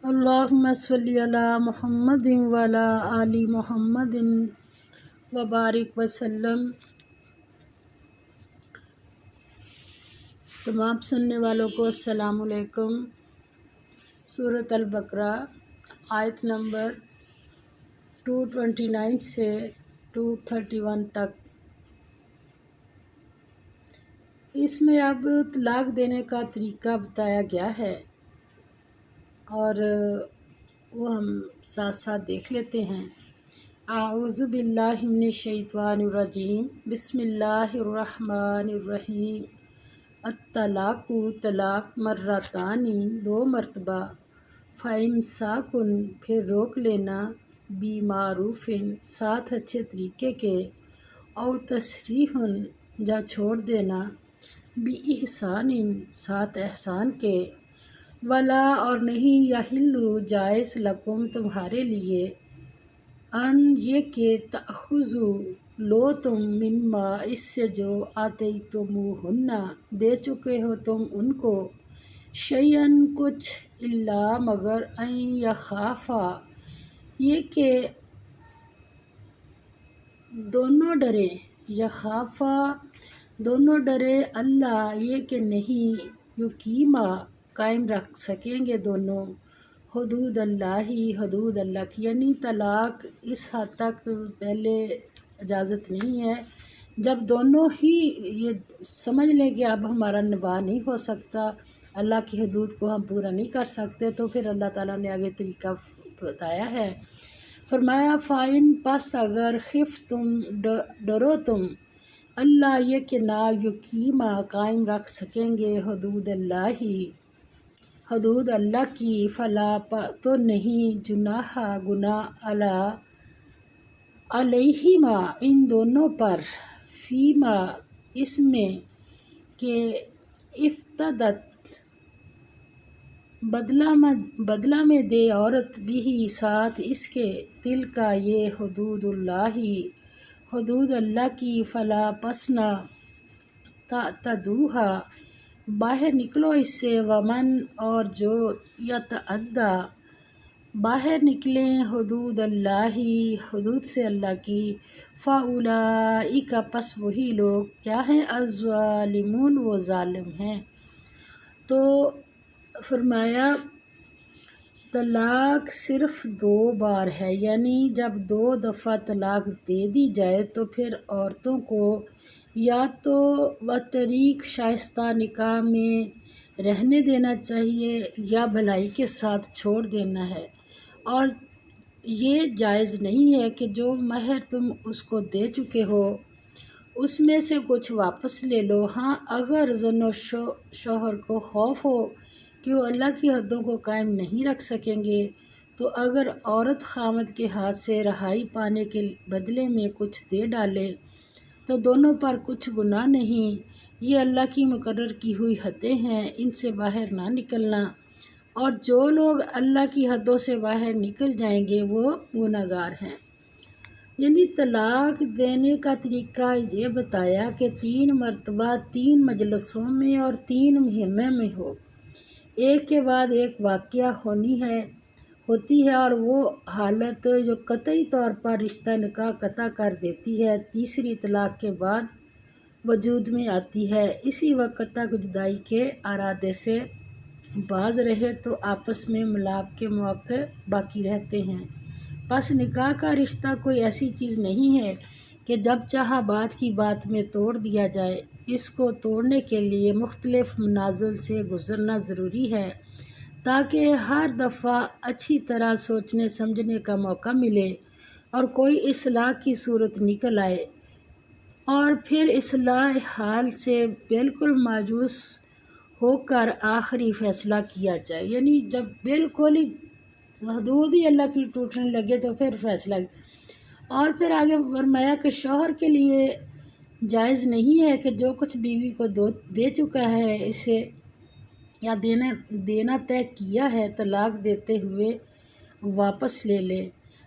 اللہم صلی علی محمد وعلی آل محمد وبارک وسلم۔ تمام سننے والوں کو السلام علیکم۔ سورۃ البقرہ آیت نمبر 229 سے 231 تک۔ اس میں اب طلاق دینے کا طریقہ بتایا گیا ہے اور وہ ہم ساتھ ساتھ دیکھ لیتے ہیں۔ اعوذ باللہ من الشیطان الرجیم، بسم اللہ الرحمن الرحیم۔ الطلاق طلاق مرتان دو مرتبہ، فإمساک پھر روک لینا، بمعروف ساتھ اچھے طریقے کے، او تسریح یا چھوڑ دینا، بإحسان ساتھ احسان کے، ولا اور نہیں یحل جائز لکم تمہارے لیے، ان یہ کہ تأخذوا لو تم مما اس سے جو آتیتموہن دے چکے ہو تم ان کو، شیئن کچھ، الا مگر ان یخافا یہ کہ دونوں ڈریں، یخافا دونوں ڈرے، اللہ یہ کہ نہیں، یقیما قائم رکھ سکیں گے دونوں، حدود اللہ حدود اللہ کی، یعنی طلاق اس حد تک پہلے اجازت نہیں ہے جب دونوں ہی یہ سمجھ لیں کہ اب ہمارا نباہ نہیں ہو سکتا، اللہ کی حدود کو ہم پورا نہیں کر سکتے، تو پھر اللہ تعالیٰ نے آگے طریقہ بتایا ہے۔ فرمایا فائن پس اگر خف تم ڈرو تم، اللہ یہ کہ نہ یقیما قائم رکھ سکیں گے، حدود اللہ حدود اللہ کی، فلا تو نہیں، جناح گناہ، علیہما ان دونوں پر، فیما اس میں کہ افتدت بدلہ میں دے عورت بھی ساتھ اس کے، تل کا یہ حدود اللہ حدود اللہ کی، فلا پسنا تعتدوہا باہر نکلو اس سے، ومن اور جو یتعدی باہر نکلیں حدود اللہ حدود سے اللہ کی، فاولئک پس وہی لوگ کیا ہیں، الظالمون وہ ظالم ہیں۔ تو فرمایا طلاق صرف دو بار ہے، یعنی جب دو دفعہ طلاق دے دی جائے تو پھر عورتوں کو یا تو بطریق شائستہ نکاح میں رہنے دینا چاہیے یا بھلائی کے ساتھ چھوڑ دینا ہے، اور یہ جائز نہیں ہے کہ جو مہر تم اس کو دے چکے ہو اس میں سے کچھ واپس لے لو۔ ہاں اگر زن و شوہر کو خوف ہو کہ وہ اللہ کی حدوں کو قائم نہیں رکھ سکیں گے، تو اگر عورت خامد کے ہاتھ سے رہائی پانے کے بدلے میں کچھ دے ڈالے تو دونوں پر کچھ گناہ نہیں، یہ اللہ کی مقرر کی ہوئی حدیں ہیں، ان سے باہر نہ نکلنا، اور جو لوگ اللہ کی حدوں سے باہر نکل جائیں گے وہ گناہ گار ہیں۔ یعنی طلاق دینے کا طریقہ یہ بتایا کہ 3 مرتبہ 3 مجلسوں میں اور 3 مہینے میں ہو، ایک کے بعد ایک واقعہ ہوتی ہے، اور وہ حالت جو قطعی طور پر رشتہ نکاح قطع کر دیتی ہے تیسری طلاق کے بعد وجود میں آتی ہے، اسی وقت تک جدائی کے ارادے سے باز رہے تو آپس میں ملاپ کے مواقع باقی رہتے ہیں۔ پس نکاح کا رشتہ کوئی ایسی چیز نہیں ہے کہ جب چاہا بات کی بات میں توڑ دیا جائے، اس کو توڑنے کے لیے مختلف منازل سے گزرنا ضروری ہے تاکہ ہر دفعہ اچھی طرح سوچنے سمجھنے کا موقع ملے اور کوئی اصلاح کی صورت نکل آئے، اور پھر اصلاح حال سے بالکل مایوس ہو کر آخری فیصلہ کیا جائے، یعنی جب بالکل ہی حدود ہی اللہ کی ٹوٹنے لگے تو پھر فیصلہ۔ اور پھر آگے فرمایا کہ شوہر کے لیے جائز نہیں ہے کہ جو کچھ بیوی کو دے چکا ہے اسے یا دینا طے کیا ہے طلاق دیتے ہوئے واپس لے لے۔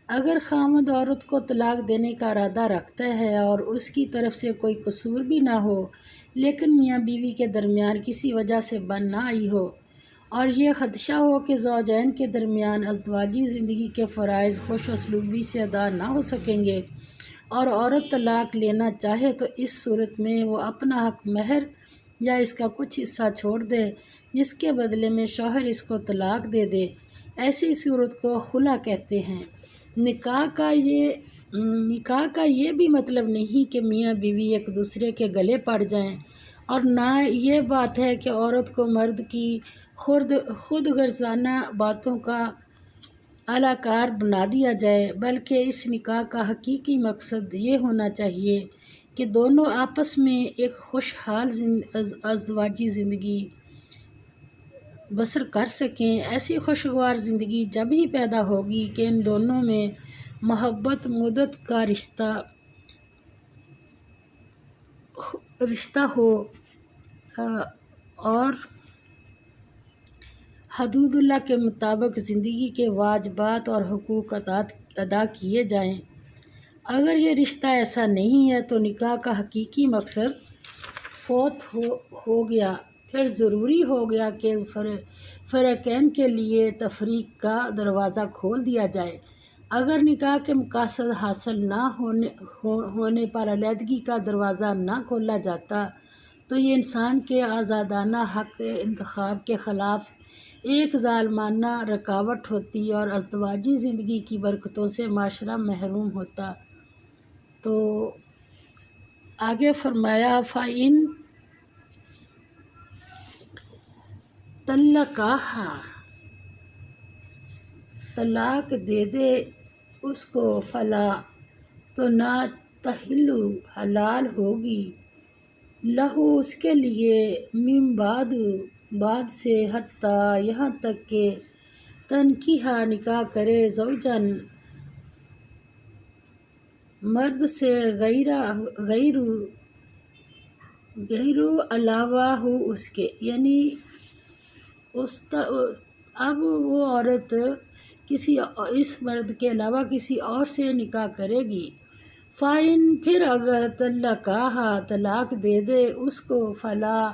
اگر خاوند عورت کو طلاق دینے کا ارادہ رکھتا ہے اور اس کی طرف سے کوئی قصور بھی نہ ہو، لیکن میاں بیوی کے درمیان کسی وجہ سے بن نہ آئی ہو اور یہ خدشہ ہو کہ زوجین کے درمیان ازدواجی زندگی کے فرائض خوش اسلوبی سے ادا نہ ہو سکیں گے اور عورت طلاق لینا چاہے تو اس صورت میں وہ اپنا حق مہر یا اس کا کچھ حصہ چھوڑ دے جس کے بدلے میں شوہر اس کو طلاق دے دے۔ ایسی صورت کو خلا کہتے ہیں۔ نکاح کا یہ بھی مطلب نہیں کہ میاں بیوی ایک دوسرے کے گلے پڑ جائیں، اور نہ یہ بات ہے کہ عورت کو مرد کی خود غرضانہ باتوں کا اعلی کار بنا دیا جائے، بلکہ اس نکاح کا حقیقی مقصد یہ ہونا چاہیے کہ دونوں آپس میں ایک خوشحال ازدواجی زندگی بسر کر سکیں۔ ایسی خوشگوار زندگی جب ہی پیدا ہوگی کہ ان دونوں میں محبت مودت کا رشتہ ہو اور حدود اللہ کے مطابق زندگی کے واجبات اور حقوق ادا کیے جائیں۔ اگر یہ رشتہ ایسا نہیں ہے تو نکاح کا حقیقی مقصد فوت ہو گیا۔ پھر ضروری ہو گیا کہ فریقین کے لیے تفریق کا دروازہ کھول دیا جائے۔ اگر نکاح کے مقاصد حاصل نہ ہونے پر علیحدگی کا دروازہ نہ کھولا جاتا تو یہ انسان کے آزادانہ حق انتخاب کے خلاف ایک ظالمانہ رکاوٹ ہوتی اور ازدواجی زندگی کی برکتوں سے معاشرہ محروم ہوتا۔ تو آگے فرمایا فَإِن طَلَّقَاهَا، طلاق دے دے اس کو، فلا تو نہ تحل حلال ہوگی، لہو اس کے لیے، من بعد سے، حتیٰ یہاں تک کہ تنکیح نکاح کرے، زوجن مرد سے، غیر علاوہ ہو اس کے، یعنی اب وہ عورت اس مرد کے علاوہ کسی اور سے نکاح کرے گی۔ فَإِن، پھر اگر طَلَّقَاهَا، طلاق دے دے اس کو، فلا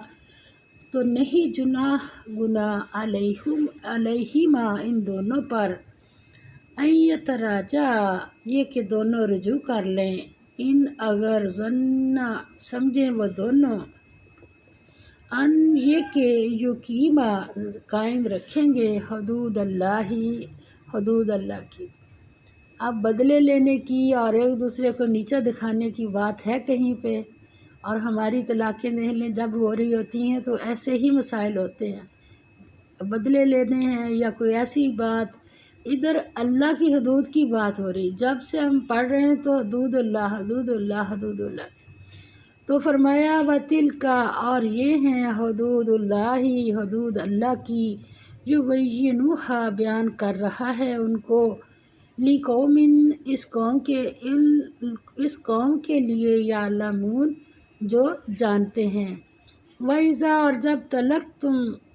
تو نہیں گناہ علیہما، ان دونوں پر، ان یتراجعا، یہ کہ دونوں رجوع کر لیں، ان اگر ظنا، سمجھیں وہ دونوں، ان یہ کہ یقیما، قائم رکھیں گے، حدود اللہ کی۔ اب بدلے لینے کی اور ایک دوسرے کو نیچا دکھانے کی بات ہے کہیں پہ، اور ہماری طلاقیں جب ہو رہی ہوتی ہیں تو ایسے ہی مسائل ہوتے ہیں، بدلے لینے ہیں یا کوئی ایسی بات، ادھر اللہ کی حدود کی بات ہو رہی، جب سے ہم پڑھ رہے ہیں تو حدود اللہ حدود اللہ حدود اللہ۔ تو فرمایا وَتِلْکَ، اور یہ ہیں حدود اللہ، حدود اللہ کی، یبینھا، بیان کر رہا ہے ان کو، لِقَوْمٍ، اس قوم کے لیے، یعلمون، جو جانتے ہیں۔ وَإِذَا، اور جب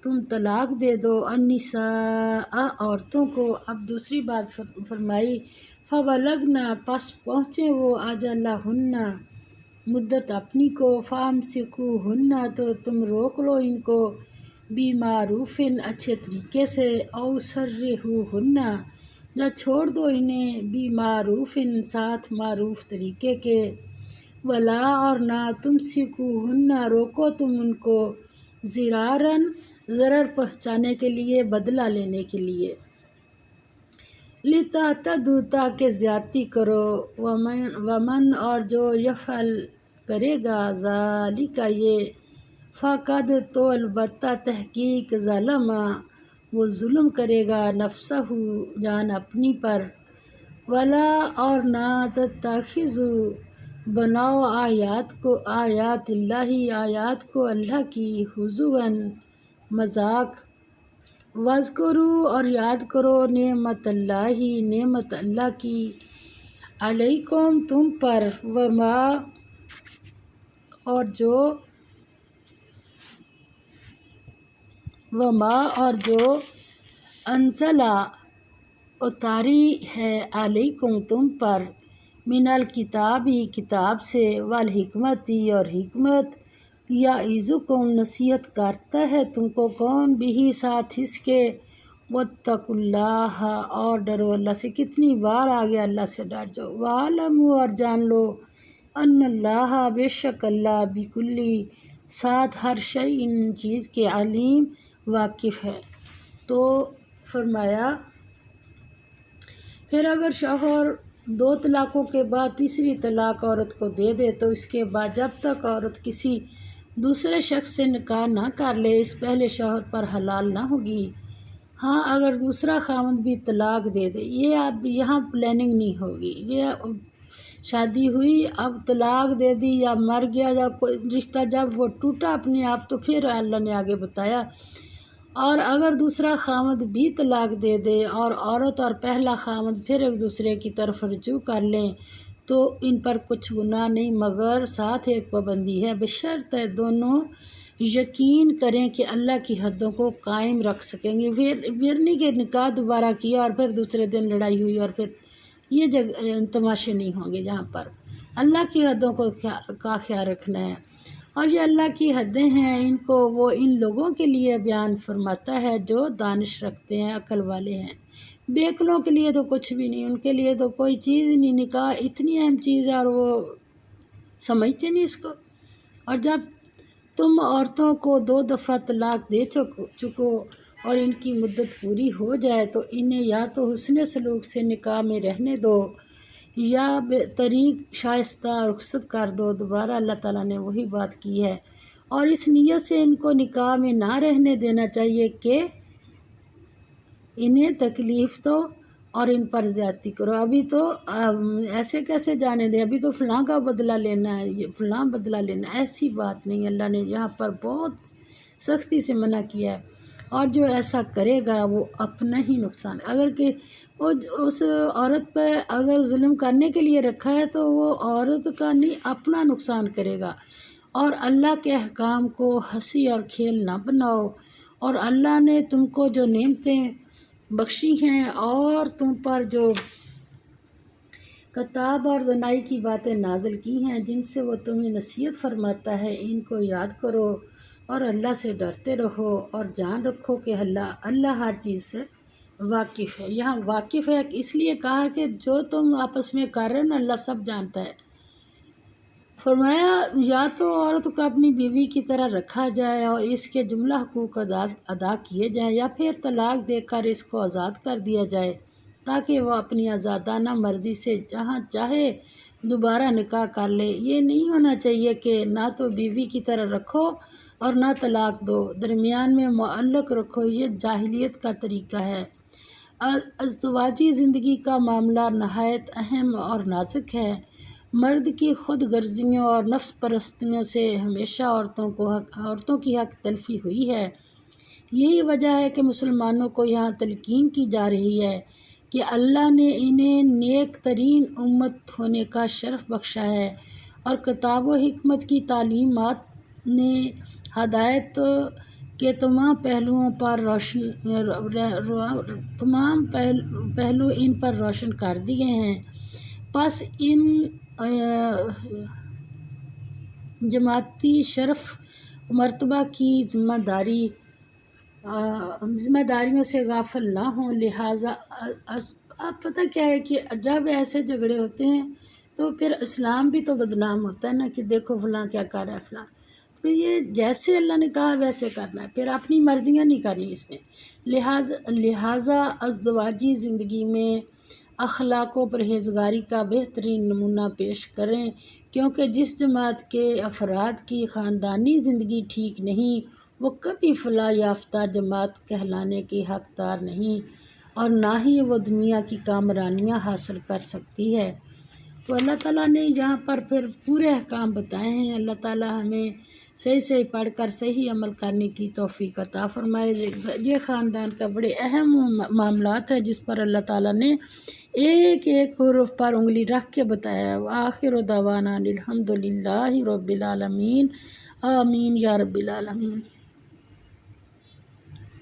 تم طلاق دے دو، النساء، عورتوں کو، اب دوسری بات فرمائی، فَبَلَغْنَ، پس پہنچے وہ، أَجَلَہُنَّ، مدت اپنی کو، فَأَمْسِكُوهُنَّ، تو تم روک لو ان کو، بِمَعْرُوفٍ، اچھے طریقے سے، أَوْ سَرِّحُوهُنَّ، یا چھوڑ دو انہیں، بِمَعْرُوفٍ، ساتھ معروف طریقے کے، وَلَا، اور نہ، تُمْسِكُوهُنَّ، روکو تم ان کو، ضِرَارًا، ضرر پہنچانے کے لیے، بدلہ لینے کے لیے، لِتَعْتَدُوا، تاکہ زیادتی کرو، وَمَن، اور جو، یفعل، کرے گا، ذَلِکَ، یہ، فقد، تو البتہ تحقیق، ظلم، وہ ظلم کرے گا، نفسہ، جان اپنی پر، ولا، اور نہ، تتخذوا، بناؤ، آیات اللہ، آیات کو اللہ کی، ہزواً، مذاق، واذکروا، اور یاد کرو، نعمت اللہ کی، علیکم، تم پر، وما، اور جو انزلہ، اتاری ہے، علیکم، تم پر، من الکتاب، کتاب سے، والحکمت، اور حکمت، یعظکم نصیحت کرتا ہے تم کو کون بھی ساتھ اس کے واتقوا اللہ اور ڈرو اللہ سے۔ کتنی بار آگے اللہ سے ڈر جاؤ۔ وَاعْلَمُوا اور جان لو ان اللہ بے شک اللہ بکلی ساتھ ہر شیء ان چیز کے علیم واقف ہے۔ تو فرمایا پھر اگر شوہر 2 طلاقوں کے بعد تیسری طلاق عورت کو دے دے تو اس کے بعد جب تک عورت کسی دوسرے شخص سے نکاح نہ کر لے اس پہلے شوہر پر حلال نہ ہوگی۔ ہاں اگر دوسرا خاوند بھی طلاق دے دے، یہ اب یہاں پلاننگ نہیں ہوگی، یہ شادی ہوئی اب طلاق دے دی یا مر گیا یا کوئی رشتہ جب وہ ٹوٹا اپنے آپ تو پھر اللہ نے آگے بتایا۔ اور اگر دوسرا خاوند بھی طلاق دے دے اور عورت اور پہلا خاوند پھر ایک دوسرے کی طرف رجوع کر لیں تو ان پر کچھ گناہ نہیں، مگر ساتھ ایک پابندی ہے، بشرطِ دونوں یقین کریں کہ اللہ کی حدوں کو قائم رکھ سکیں گے۔ پھر نہیں کہ نکاح دوبارہ کیا اور پھر دوسرے دن لڑائی ہوئی اور پھر یہ تماشے نہیں ہوں گے۔ جہاں پر اللہ کی حدوں کا خیال رکھنا ہے، اور یہ اللہ کی حدیں ہیں ان کو وہ ان لوگوں کے لیے بیان فرماتا ہے جو دانش رکھتے ہیں، عقل والے ہیں۔ بے عقلوں کے لیے تو کچھ بھی نہیں، ان کے لیے تو کوئی چیز نہیں، نکاح اتنی اہم چیز ہے اور وہ سمجھتے نہیں اس کو۔ اور جب تم عورتوں کو 2 دفعہ طلاق دے چکو اور ان کی مدت پوری ہو جائے تو انہیں یا تو حسن سلوک سے نکاح میں رہنے دو یا طریق شائستہ رخصت کر دو۔ دوبارہ اللہ تعالیٰ نے وہی بات کی ہے، اور اس نیت سے ان کو نکاح میں نہ رہنے دینا چاہیے کہ انہیں تکلیف دو اور ان پر زیادتی کرو۔ ابھی تو ایسے کیسے جانے دیں، ابھی تو فلاں کا بدلہ لینا ہے، یہ فلاں بدلہ لینا ہے، ایسی بات نہیں۔ اللہ نے یہاں پر بہت سختی سے منع کیا ہے، اور جو ایسا کرے گا وہ اپنا ہی نقصان، اگر کہ وہ اس عورت پہ اگر ظلم کرنے کے لیے رکھا ہے تو وہ عورت کا نہیں اپنا نقصان کرے گا۔ اور اللہ کے احکام کو ہنسی اور کھیل نہ بناؤ، اور اللہ نے تم کو جو نعمتیں بخشی ہیں اور تم پر جو کتاب اور دانائی کی باتیں نازل کی ہیں جن سے وہ تمہیں نصیحت فرماتا ہے، ان کو یاد کرو اور اللہ سے ڈرتے رہو، اور جان رکھو کہ اللہ ہر چیز سے واقف ہے۔ یہاں واقف ہے اس لیے کہا کہ جو تم آپس میں کر رہے ہو نا اللہ سب جانتا ہے۔ فرمایا یا تو عورت کو اپنی بیوی کی طرح رکھا جائے اور اس کے جملہ حقوق ادا کیے جائیں، یا پھر طلاق دے کر اس کو آزاد کر دیا جائے تاکہ وہ اپنی آزادانہ مرضی سے جہاں چاہے دوبارہ نکاح کر لے۔ یہ نہیں ہونا چاہیے کہ نہ تو بیوی کی طرح رکھو اور نہ طلاق دو، درمیان میں معلق رکھو، یہ جاہلیت کا طریقہ ہے۔ ازدواجی زندگی کا معاملہ نہایت اہم اور نازک ہے۔ مرد کی خود غرضیوں اور نفس پرستیوں سے ہمیشہ عورتوں کی حق تلفی ہوئی ہے۔ یہی وجہ ہے کہ مسلمانوں کو یہاں تلقین کی جا رہی ہے کہ اللہ نے انہیں نیک ترین امت ہونے کا شرف بخشا ہے، اور کتاب و حکمت کی تعلیمات نے ہدایت کے تمام پہلو ان پر روشن کر دیے ہیں۔ پس ان جماعتی شرف مرتبہ کی ذمہ داریوں سے غافل نہ ہوں۔ لہٰذا اب پتہ کیا ہے کہ جب ایسے جھگڑے ہوتے ہیں تو پھر اسلام بھی تو بدنام ہوتا ہے نا، کہ دیکھو فلاں کیا کر رہا ہے فلاں، تو یہ جیسے اللہ نے کہا ویسے کرنا ہے، پھر اپنی مرضیاں نہیں کرنی اس میں۔ لہٰذا ازدواجی زندگی میں اخلاق و پرہیزگاری کا بہترین نمونہ پیش کریں، کیونکہ جس جماعت کے افراد کی خاندانی زندگی ٹھیک نہیں وہ کبھی فلاح یافتہ جماعت کہلانے کے حقدار نہیں، اور نہ ہی وہ دنیا کی کامرانیاں حاصل کر سکتی ہے۔ تو اللہ تعالیٰ نے یہاں پر پھر پورے احکام بتائے ہیں۔ اللہ تعالیٰ ہمیں صحیح پڑھ کر صحیح عمل کرنے کی توفیق عطا فرمائے۔ یہ خاندان کا بڑے اہم معاملات ہے جس پر اللہ تعالیٰ نے ایک ایک حرف پر انگلی رکھ کے بتایا۔ وآخر دعوانا الحمد للہ رب العالمین، آمین یا رب العالمین۔